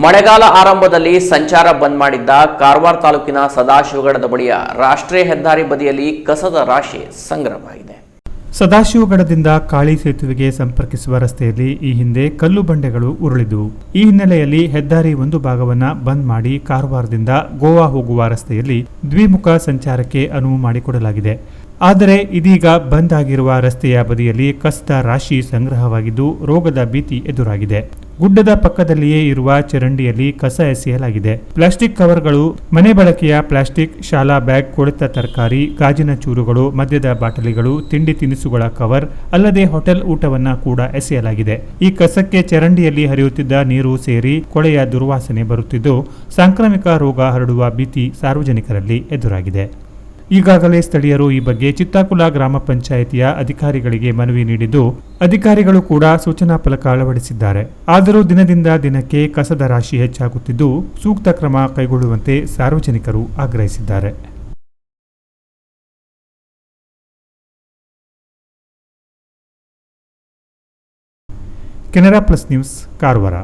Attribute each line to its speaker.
Speaker 1: ಮಳೆಗಾಲ ಆರಂಭದಲ್ಲಿ ಸಂಚಾರ ಬಂದ್ ಮಾಡಿದ್ದ ಕಾರವಾರ ತಾಲೂಕಿನ ಸದಾಶಿವಗಡದ ಬಳಿಯ ರಾಷ್ಟ್ರೀಯ ಹೆದ್ದಾರಿ ಬದಿಯಲ್ಲಿ ಕಸದ ರಾಶಿ ಸಂಗ್ರಹವಾಗಿದೆ.
Speaker 2: ಸದಾಶಿವಗಡದಿಂದ ಕಾಳಿ ಸೇತುವೆಗೆ ಸಂಪರ್ಕಿಸುವ ರಸ್ತೆಯಲ್ಲಿ ಈ ಹಿಂದೆ ಕಲ್ಲು ಬಂಡೆಗಳು ಉರುಳಿದವು. ಈ ಹಿನ್ನೆಲೆಯಲ್ಲಿ ಹೆದ್ದಾರಿ ಒಂದು ಭಾಗವನ್ನ ಬಂದ್ ಮಾಡಿ ಕಾರವಾರದಿಂದ ಗೋವಾ ಹೋಗುವ ರಸ್ತೆಯಲ್ಲಿ ದ್ವಿಮುಖ ಸಂಚಾರಕ್ಕೆ ಅನುವು ಮಾಡಿಕೊಡಲಾಗಿದೆ. ಆದರೆ ಇದೀಗ ಬಂದ್ ಆಗಿರುವ ರಸ್ತೆಯ ಬದಿಯಲ್ಲಿ ಕಸದ ರಾಶಿ ಸಂಗ್ರಹವಾಗಿದ್ದು ರೋಗದ ಭೀತಿ ಎದುರಾಗಿದೆ. ಗುಡ್ಡದ ಪಕ್ಕದಲ್ಲಿಯೇ ಇರುವ ಚರಂಡಿಯಲ್ಲಿ ಕಸ ಎಸೆಯಲಾಗಿದೆ. ಪ್ಲಾಸ್ಟಿಕ್ ಕವರ್ಗಳು, ಮನೆ ಬಳಕೆಯ ಪ್ಲಾಸ್ಟಿಕ್, ಶಾಲಾ ಬ್ಯಾಗ್, ಕೊಳೆತ ತರಕಾರಿ, ಗಾಜಿನ ಚೂರುಗಳು, ಮದ್ಯದ ಬಾಟಲಿಗಳು, ತಿಂಡಿ ತಿನಿಸುಗಳ ಕವರ್ ಅಲ್ಲದೆ ಹೋಟೆಲ್ ಊಟವನ್ನ ಕೂಡ ಎಸೆಯಲಾಗಿದೆ. ಈ ಕಸಕ್ಕೆ ಚರಂಡಿಯಲ್ಲಿ ಹರಿಯುತ್ತಿದ್ದ ನೀರು ಸೇರಿ ಕೊಳೆಯ ದುರ್ವಾಸನೆ ಬರುತ್ತಿದ್ದು ಸಾಂಕ್ರಾಮಿಕ ರೋಗ ಹರಡುವ ಭೀತಿ ಸಾರ್ವಜನಿಕರಲ್ಲಿ ಎದುರಾಗಿದೆ. ಈಗಾಗಲೇ ಸ್ಥಳೀಯರು ಈ ಬಗ್ಗೆ ಚಿತ್ತಾಕುಲ ಗ್ರಾಮ ಪಂಚಾಯಿತಿಯ ಅಧಿಕಾರಿಗಳಿಗೆ ಮನವಿ ನೀಡಿದ್ದು ಅಧಿಕಾರಿಗಳು ಕೂಡ ಸೂಚನಾ ಫಲಕ ಅಳವಡಿಸಿದ್ದಾರೆ. ಆದರೂ ದಿನದಿಂದ ದಿನಕ್ಕೆ ಕಸದ ರಾಶಿ ಹೆಚ್ಚಾಗುತ್ತಿದ್ದು ಸೂಕ್ತ ಕ್ರಮ ಕೈಗೊಳ್ಳುವಂತೆ ಸಾರ್ವಜನಿಕರು ಆಗ್ರಹಿಸಿದ್ದಾರೆ. Canara plus news, Karwar.